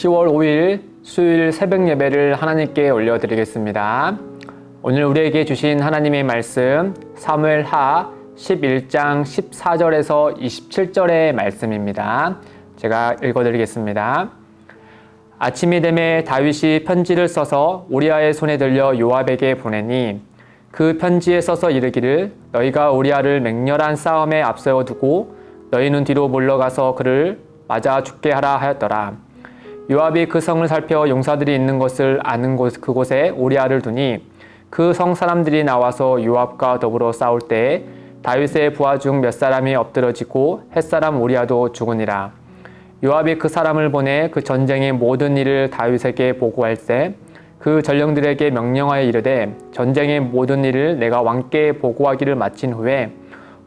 10월 5일 수요일 새벽 예배를 하나님께 올려드리겠습니다. 오늘 우리에게 주신 하나님의 말씀 사무엘하 11장 14절에서 27절의 말씀입니다. 제가 읽어드리겠습니다. 아침이 되매 다윗이 편지를 써서 우리아의 손에 들려 요압에게 보내니 그 편지에 써서 이르기를 너희가 우리아를 맹렬한 싸움에 앞세워 두고 너희는 뒤로 물러가서 그를 맞아 죽게 하라 하였더라. 요압이 그 성을 살펴 용사들이 있는 것을 아는 그곳에 우리아를 두니 그 성 사람들이 나와서 요압과 더불어 싸울 때에 다윗의 부하 중 몇 사람이 엎드러지고 햇사람 우리아도 죽으니라. 요압이 그 사람을 보내 그 전쟁의 모든 일을 다윗에게 보고할세 그 전령들에게 명령하여 이르되 전쟁의 모든 일을 내가 왕께 보고하기를 마친 후에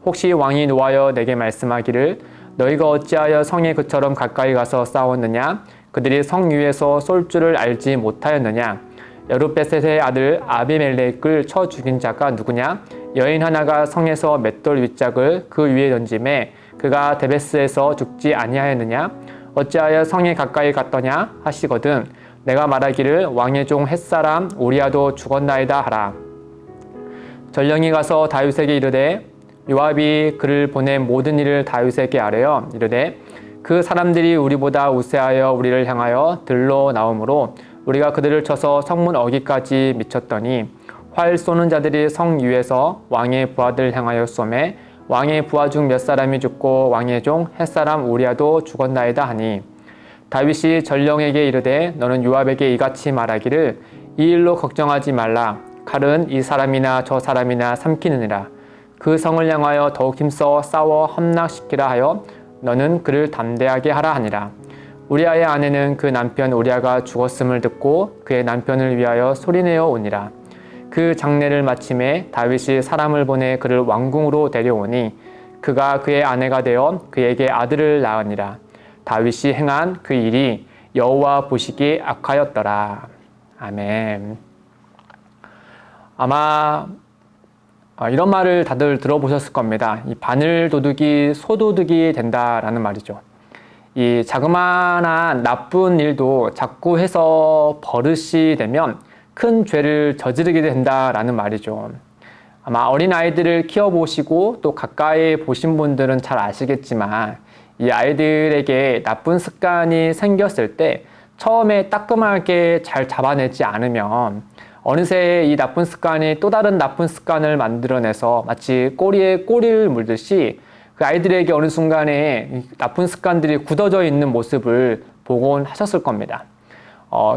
혹시 왕이 노하여 내게 말씀하기를 너희가 어찌하여 성에 그처럼 가까이 가서 싸웠느냐 그들이 성 위에서 쏠 줄을 알지 못하였느냐 여룻베셋의 아들 아비멜렉을 쳐 죽인 자가 누구냐 여인 하나가 성에서 맷돌 윗짝을 그 위에 던짐에 그가 데베스에서 죽지 아니하였느냐 어찌하여 성에 가까이 갔더냐 하시거든 내가 말하기를 왕의 종 햇사람 우리아도 죽었나이다 하라. 전령이 가서 다윗에게 이르되 요압이 그를 보낸 모든 일을 다윗에게 아뢰어 이르되 그 사람들이 우리보다 우세하여 우리를 향하여 들러 나오므로 우리가 그들을 쳐서 성문 어기까지 미쳤더니 활 쏘는 자들이 성 위에서 왕의 부하들 향하여 쏘매 왕의 부하 중 몇 사람이 죽고 왕의 종 햇사람 우리아도 죽었나이다 하니 다윗이 전령에게 이르되 너는 요압에게 이같이 말하기를 이 일로 걱정하지 말라 칼은 이 사람이나 저 사람이나 삼키느니라 그 성을 향하여 더욱 힘써 싸워 함락시키라 하여 너는 그를 담대하게 하라 하니라. 우리아의 아내는 그 남편 우리아가 죽었음을 듣고 그의 남편을 위하여 소리내어 오니라. 그 장례를 마침에 다윗이 사람을 보내 그를 왕궁으로 데려오니 그가 그의 아내가 되어 그에게 아들을 낳으니라. 다윗이 행한 그 일이 여호와 보시기에 악하였더라. 아멘. 아마 이런 말을 다들 들어보셨을 겁니다. 이 바늘 도둑이 소도둑이 된다라는 말이죠. 이 자그마한 나쁜 일도 자꾸 해서 버릇이 되면 큰 죄를 저지르게 된다라는 말이죠. 아마 어린 아이들을 키워보시고 또 가까이 보신 분들은 잘 아시겠지만 이 아이들에게 나쁜 습관이 생겼을 때 처음에 따끔하게 잘 잡아내지 않으면 어느새 이 나쁜 습관이 또 다른 나쁜 습관을 만들어내서 마치 꼬리에 꼬리를 물듯이 그 아이들에게 어느 순간에 나쁜 습관들이 굳어져 있는 모습을 보곤 하셨을 겁니다.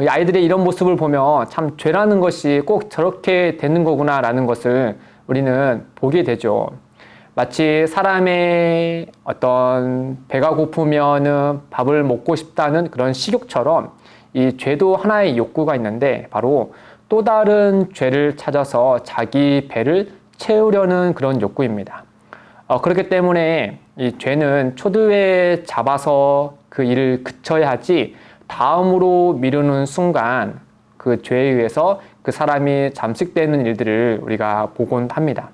이 아이들의 이런 모습을 보면 참 죄라는 것이 꼭 저렇게 되는 거구나 라는 것을 우리는 보게 되죠. 마치 사람의 어떤 배가 고프면은 밥을 먹고 싶다는 그런 식욕처럼 이 죄도 하나의 욕구가 있는데 바로 또 다른 죄를 찾아서 자기 배를 채우려는 그런 욕구입니다. 그렇기 때문에 이 죄는 초두에 잡아서 그 일을 그쳐야 하지 다음으로 미루는 순간 그 죄에 의해서 그 사람이 잠식되는 일들을 우리가 보곤 합니다.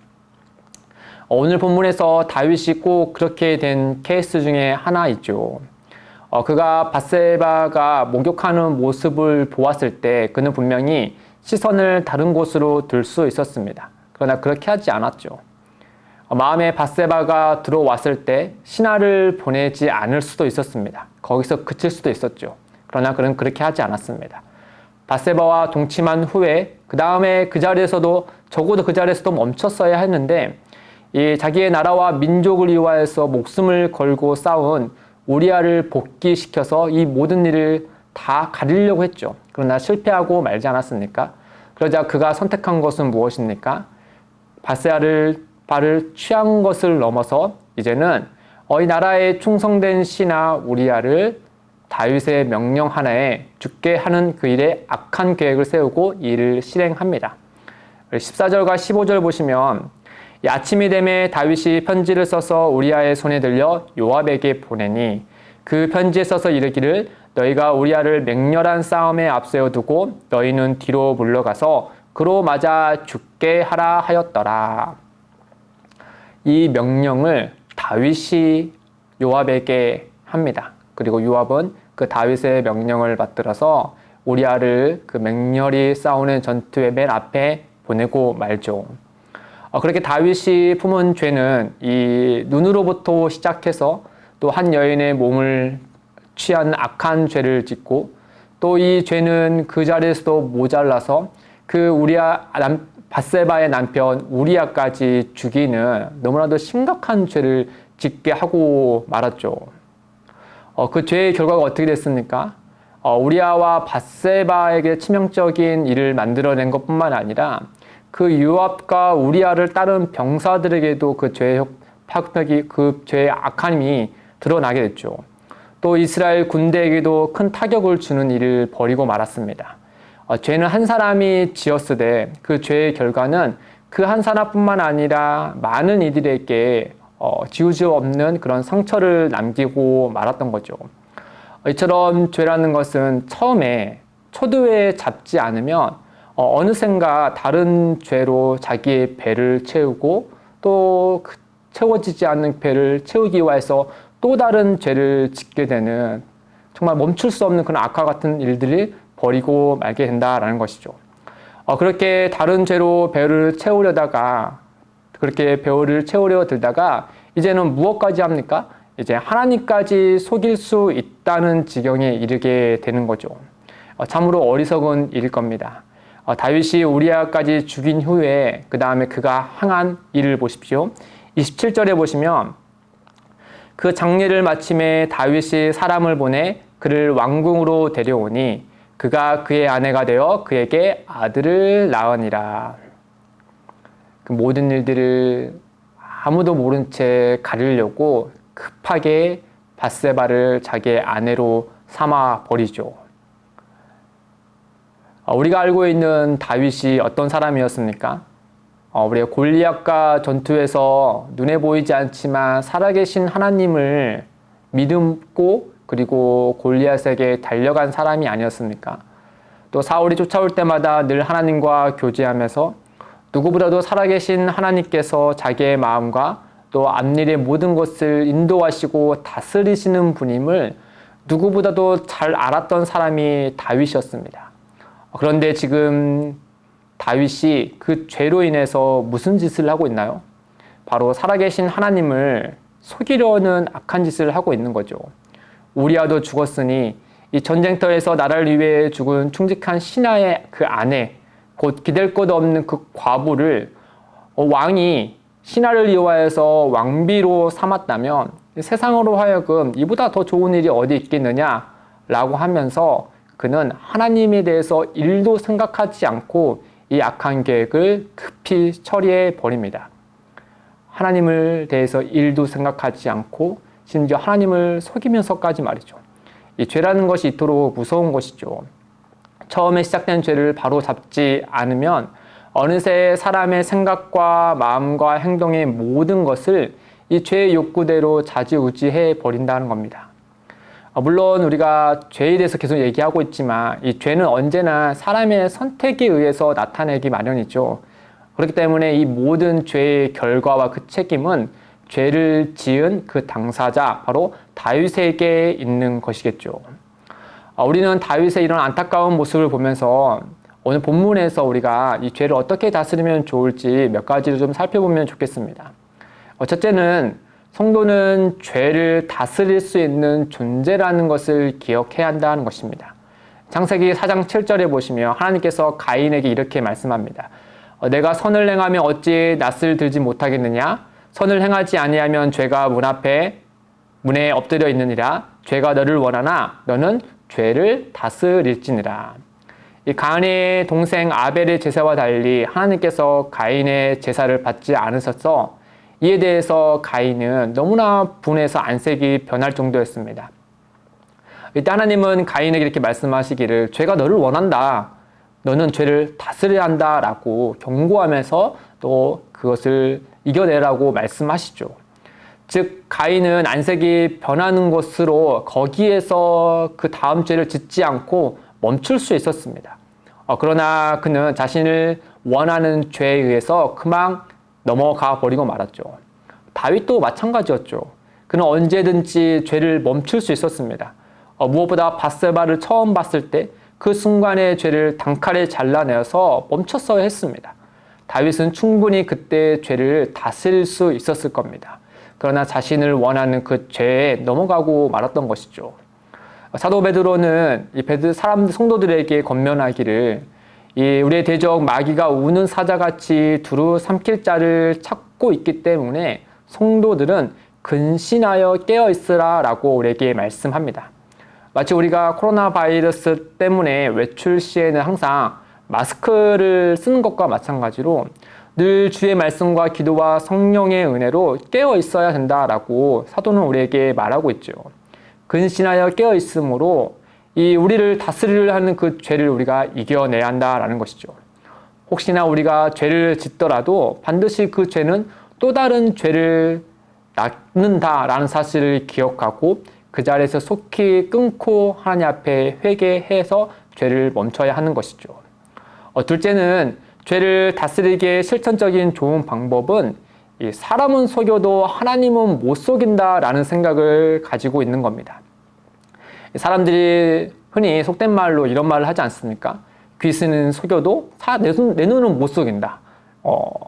오늘 본문에서 다윗이 꼭 그렇게 된 케이스 중에 하나 있죠. 그가 밧세바가 목욕하는 모습을 보았을 때 그는 분명히 시선을 다른 곳으로 들 수 있었습니다. 그러나 그렇게 하지 않았죠. 마음에 밧세바가 들어왔을 때 신하를 보내지 않을 수도 있었습니다. 거기서 그칠 수도 있었죠. 그러나 그는 그렇게 하지 않았습니다. 밧세바와 동침한 후에 그 다음에 그 자리에서도 적어도 그 자리에서도 멈췄어야 했는데 이 자기의 나라와 민족을 위하여서 목숨을 걸고 싸운 우리아를 복귀시켜서 이 모든 일을 다 가리려고 했죠. 그러나 실패하고 말지 않았습니까? 그러자 그가 선택한 것은 무엇입니까? 밧세바를 취한 것을 넘어서 이제는 이 나라에 충성된 신하 우리아를 다윗의 명령 하나에 죽게 하는 그 일에 악한 계획을 세우고 이를 실행합니다. 14절과 15절 보시면 아침이 되매 다윗이 편지를 써서 우리아의 손에 들려 요압에게 보내니 그 편지에 써서 이르기를 너희가 우리아를 맹렬한 싸움에 앞세워 두고 너희는 뒤로 물러가서 그로 맞아 죽게 하라 하였더라. 이 명령을 다윗이 요압에게 합니다. 그리고 요압은 그 다윗의 명령을 받들어서 우리아를 그 맹렬히 싸우는 전투의 맨 앞에 보내고 말죠. 그렇게 다윗이 품은 죄는 이 눈으로부터 시작해서 또 한 여인의 몸을 취한 악한 죄를 짓고, 또 이 죄는 그 자리에서도 모자라서 그 밧세바의 남편 우리아까지 죽이는 너무나도 심각한 죄를 짓게 하고 말았죠. 그 죄의 결과가 어떻게 됐습니까? 우리아와 밧세바에게 치명적인 일을 만들어낸 것뿐만 아니라 그 요압과 우리아를 따른 병사들에게도 그 죄의 파격이, 그 죄의 악함이 드러나게 됐죠. 또 이스라엘 군대에게도 큰 타격을 주는 일을 벌이고 말았습니다. 죄는 한 사람이 지었으되 그 죄의 결과는 그 한 사람뿐만 아니라 많은 이들에게 지울 수 없는 그런 상처를 남기고 말았던 거죠. 이처럼 죄라는 것은 처음에 초두에 잡지 않으면 어느샌가 다른 죄로 자기의 배를 채우고, 또 채워지지 않는 배를 채우기 위해서 또 다른 죄를 짓게 되는, 정말 멈출 수 없는 그런 악화 같은 일들을 벌이고 말게 된다라는 것이죠. 그렇게 다른 죄로 배를 채우려다가, 그렇게 배를 채우려 들다가 이제는 무엇까지 합니까? 이제 하나님까지 속일 수 있다는 지경에 이르게 되는 거죠. 참으로 어리석은 일일 겁니다. 다윗이 우리아까지 죽인 후에 그 다음에 그가 행한 일을 보십시오. 27절에 보시면 그 장례를 마침에 다윗이 사람을 보내 그를 왕궁으로 데려오니 그가 그의 아내가 되어 그에게 아들을 낳으니라. 그 모든 일들을 아무도 모른 채 가리려고 급하게 밧세바를 자기의 아내로 삼아 버리죠. 우리가 알고 있는 다윗이 어떤 사람이었습니까? 우리가 골리앗과 전투에서 눈에 보이지 않지만 살아계신 하나님을 믿고, 그리고 골리앗에게 달려간 사람이 아니었습니까? 또 사울이 쫓아올 때마다 늘 하나님과 교제하면서 누구보다도 살아계신 하나님께서 자기의 마음과 또 앞일의 모든 것을 인도하시고 다스리시는 분임을 누구보다도 잘 알았던 사람이 다윗이었습니다. 그런데 지금 다윗이 그 죄로 인해서 무슨 짓을 하고 있나요? 바로 살아계신 하나님을 속이려는 악한 짓을 하고 있는 거죠. 우리아도 죽었으니 이 전쟁터에서 나라를 위해 죽은 충직한 신하의 그 아내, 곧 기댈 것 없는 그 과부를 왕이 신하를 이용하여서 왕비로 삼았다면 세상으로 하여금 이보다 더 좋은 일이 어디 있겠느냐라고 하면서 그는 하나님에 대해서 일도 생각하지 않고 이 악한 계획을 급히 처리해 버립니다. 하나님을 대해서 일도 생각하지 않고 심지어 하나님을 속이면서까지 말이죠. 이 죄라는 것이 이토록 무서운 것이죠. 처음에 시작된 죄를 바로 잡지 않으면 어느새 사람의 생각과 마음과 행동의 모든 것을 이 죄의 욕구대로 좌지우지해 버린다는 겁니다. 물론 우리가 죄에 대해서 계속 얘기하고 있지만 이 죄는 언제나 사람의 선택에 의해서 나타내기 마련이죠. 그렇기 때문에 이 모든 죄의 결과와 그 책임은 죄를 지은 그 당사자, 바로 다윗에게 있는 것이겠죠. 우리는 다윗의 이런 안타까운 모습을 보면서 오늘 본문에서 우리가 이 죄를 어떻게 다스리면 좋을지 몇 가지를 좀 살펴보면 좋겠습니다. 첫째는 성도는 죄를 다스릴 수 있는 존재라는 것을 기억해야 한다는 것입니다. 창세기 4장 7절에 보시면 하나님께서 가인에게 이렇게 말씀합니다. 내가 선을 행하며 어찌 낯을 들지 못하겠느냐? 선을 행하지 아니하면 죄가 문에 엎드려 있느니라. 죄가 너를 원하나 너는 죄를 다스릴지니라. 이 가인의 동생 아벨의 제사와 달리 하나님께서 가인의 제사를 받지 않으셔서 이에 대해서 가인은 너무나 분해서 안색이 변할 정도였습니다. 이때 하나님은 가인에게 이렇게 말씀하시기를 죄가 너를 원한다. 너는 죄를 다스려야 한다 라고 경고하면서 또 그것을 이겨내라고 말씀하시죠. 즉 가인은 안색이 변하는 것으로 거기에서 그 다음 죄를 짓지 않고 멈출 수 있었습니다. 그러나 그는 자신을 원하는 죄에 의해서 그만 넘어가 버리고 말았죠. 다윗도 마찬가지였죠. 그는 언제든지 죄를 멈출 수 있었습니다. 무엇보다 밧세바를 처음 봤을 때 그 순간의 죄를 단칼에 잘라내어서 멈췄어야 했습니다. 다윗은 충분히 그때 죄를 다스릴 수 있었을 겁니다. 그러나 자신을 원하는 그 죄에 넘어가고 말았던 것이죠. 사도 베드로는 이 성도들에게 권면하기를 우리의 대적 마귀가 우는 사자같이 두루 삼킬 자를 찾고 있기 때문에 성도들은 근신하여 깨어있으라 라고 우리에게 말씀합니다. 마치 우리가 코로나 바이러스 때문에 외출 시에는 항상 마스크를 쓰는 것과 마찬가지로 늘 주의 말씀과 기도와 성령의 은혜로 깨어 있어야 된다라고 사도는 우리에게 말하고 있죠. 근신하여 깨어 있으므로 우리를 다스리려 하는 그 죄를 우리가 이겨내야 한다라는 것이죠. 혹시나 우리가 죄를 짓더라도 반드시 그 죄는 또 다른 죄를 낳는다라는 사실을 기억하고 그 자리에서 속히 끊고 하나님 앞에 회개해서 죄를 멈춰야 하는 것이죠. 둘째는 죄를 다스리기에 실천적인 좋은 방법은 사람은 속여도 하나님은 못 속인다라는 생각을 가지고 있는 겁니다. 사람들이 흔히 속된 말로 이런 말을 하지 않습니까? 귀신은 속여도 내 눈은 못 속인다.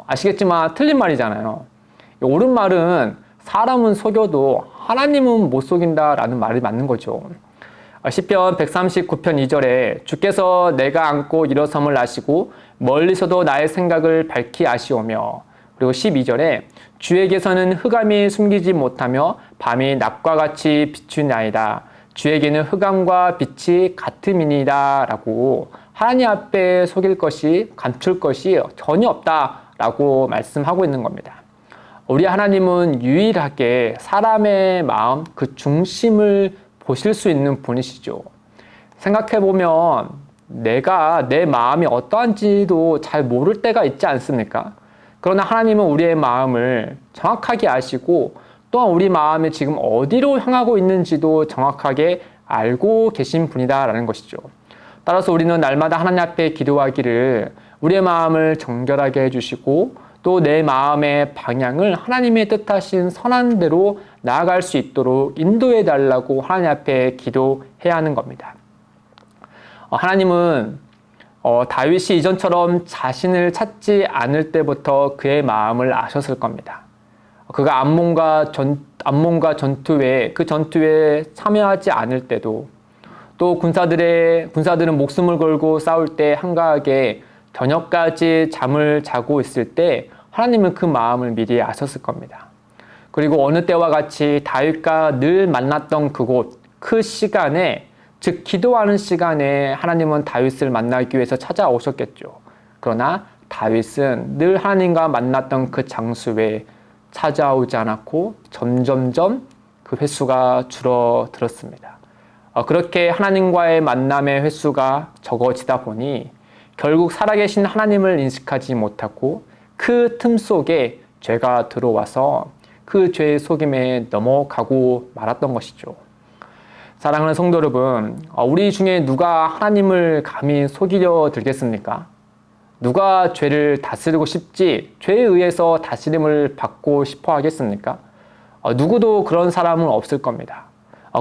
아시겠지만 틀린 말이잖아요. 옳은 말은 사람은 속여도 하나님은 못 속인다라는 말이 맞는 거죠. 시편 139편 2절에 주께서 내가 앉고 일어섬을 아시고 멀리서도 나의 생각을 밝히 아시오며, 그리고 12절에 주에게서는 흑암이 숨기지 못하며 밤이 낮과 같이 비추나이다. 주에게는 흑암과 빛이 같음이니이다 라고 하나님 앞에 속일 것이 감출 것이 전혀 없다라고 말씀하고 있는 겁니다. 우리 하나님은 유일하게 사람의 마음 그 중심을 보실 수 있는 분이시죠. 생각해보면 내가 내 마음이 어떠한지도 잘 모를 때가 있지 않습니까? 그러나 하나님은 우리의 마음을 정확하게 아시고 또한 우리 마음이 지금 어디로 향하고 있는지도 정확하게 알고 계신 분이다라는 것이죠. 따라서 우리는 날마다 하나님 앞에 기도하기를 우리의 마음을 정결하게 해주시고 또 내 마음의 방향을 하나님의 뜻하신 선한 대로 나아갈 수 있도록 인도해 달라고 하나님 앞에 기도해야 하는 겁니다. 하나님은 다윗이 이전처럼 자신을 찾지 않을 때부터 그의 마음을 아셨을 겁니다. 그가 암몬과 전투에 그 전투에 참여하지 않을 때도, 또 군사들은 목숨을 걸고 싸울 때 한가하게 저녁까지 잠을 자고 있을 때 하나님은 그 마음을 미리 아셨을 겁니다. 그리고 어느 때와 같이 다윗과 늘 만났던 그곳, 그 시간에, 즉 기도하는 시간에 하나님은 다윗을 만나기 위해서 찾아오셨겠죠. 그러나 다윗은 늘 하나님과 만났던 그 장소에 찾아오지 않았고 점점점 그 횟수가 줄어들었습니다. 그렇게 하나님과의 만남의 횟수가 적어지다 보니 결국 살아계신 하나님을 인식하지 못하고 그 틈 속에 죄가 들어와서 그 죄의 속임에 넘어가고 말았던 것이죠. 사랑하는 성도 여러분, 우리 중에 누가 하나님을 감히 속이려 들겠습니까? 누가 죄를 다스리고 싶지 죄에 의해서 다스림을 받고 싶어 하겠습니까? 누구도 그런 사람은 없을 겁니다.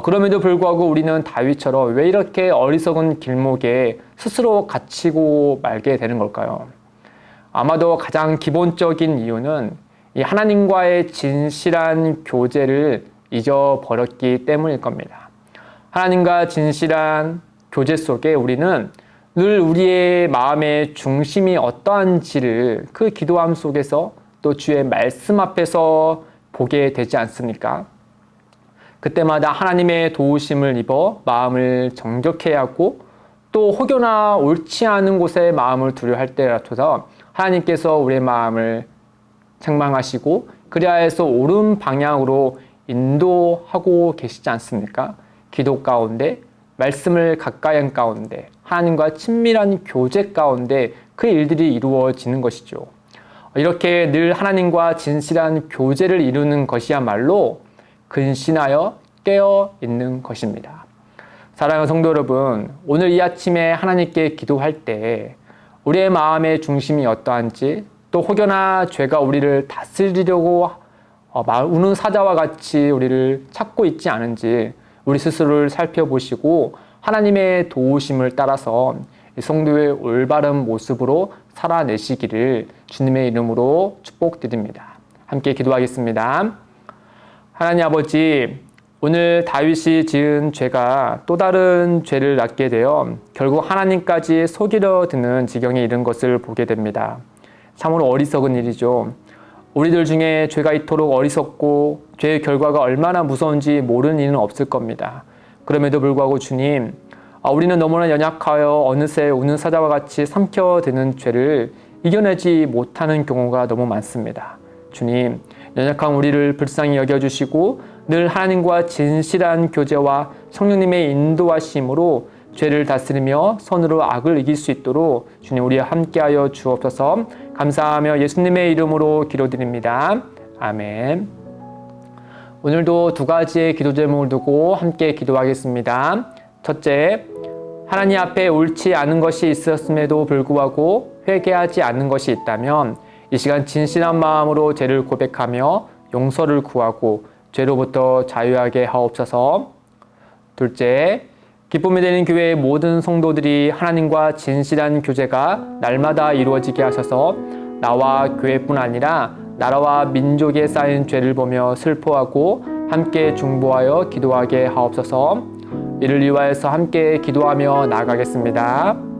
그럼에도 불구하고 우리는 다윗처럼 왜 이렇게 어리석은 길목에 스스로 갇히고 말게 되는 걸까요? 아마도 가장 기본적인 이유는 이 하나님과의 진실한 교제를 잊어버렸기 때문일 겁니다. 하나님과 진실한 교제 속에 우리는 늘 우리의 마음의 중심이 어떠한지를 그 기도함 속에서 또 주의 말씀 앞에서 보게 되지 않습니까? 그때마다 하나님의 도우심을 입어 마음을 정결케 하고 또 혹여나 옳지 않은 곳에 마음을 두려 할 때라도 하나님께서 우리의 마음을 책망하시고 그리하여서 옳은 방향으로 인도하고 계시지 않습니까? 기도 가운데, 말씀을 가까이 한 가운데, 하나님과 친밀한 교제 가운데 그 일들이 이루어지는 것이죠. 이렇게 늘 하나님과 진실한 교제를 이루는 것이야말로 근신하여 깨어 있는 것입니다. 사랑하는 성도 여러분, 오늘 이 아침에 하나님께 기도할 때 우리의 마음의 중심이 어떠한지, 또 혹여나 죄가 우리를 다스리려고 우는 사자와 같이 우리를 찾고 있지 않은지 우리 스스로를 살펴보시고 하나님의 도우심을 따라서 성도의 올바른 모습으로 살아내시기를 주님의 이름으로 축복드립니다. 함께 기도하겠습니다. 하나님 아버지, 오늘 다윗이 지은 죄가 또 다른 죄를 낳게 되어 결국 하나님까지 속이려 드는 지경에 이른 것을 보게 됩니다. 참으로 어리석은 일이죠. 우리들 중에 죄가 이토록 어리석고 죄의 결과가 얼마나 무서운지 모르는 이는 없을 겁니다. 그럼에도 불구하고 주님, 우리는 너무나 연약하여 어느새 우는 사자와 같이 삼켜드는 죄를 이겨내지 못하는 경우가 너무 많습니다. 주님, 연약한 우리를 불쌍히 여겨주시고 늘 하나님과 진실한 교제와 성령님의 인도하심으로 죄를 다스리며 선으로 악을 이길 수 있도록 주님 우리와 함께하여 주옵소서. 감사하며 예수님의 이름으로 기도드립니다. 아멘. 오늘도 두 가지의 기도 제목을 두고 함께 기도하겠습니다. 첫째, 하나님 앞에 옳지 않은 것이 있었음에도 불구하고 회개하지 않는 것이 있다면 이 시간 진실한 마음으로 죄를 고백하며 용서를 구하고 죄로부터 자유하게 하옵소서. 둘째, 기쁨이 되는 교회의 모든 성도들이 하나님과 진실한 교제가 날마다 이루어지게 하셔서 나와 교회뿐 아니라 나라와 민족에 쌓인 죄를 보며 슬퍼하고 함께 중보하여 기도하게 하옵소서. 이를 위하여서 함께 기도하며 나아가겠습니다.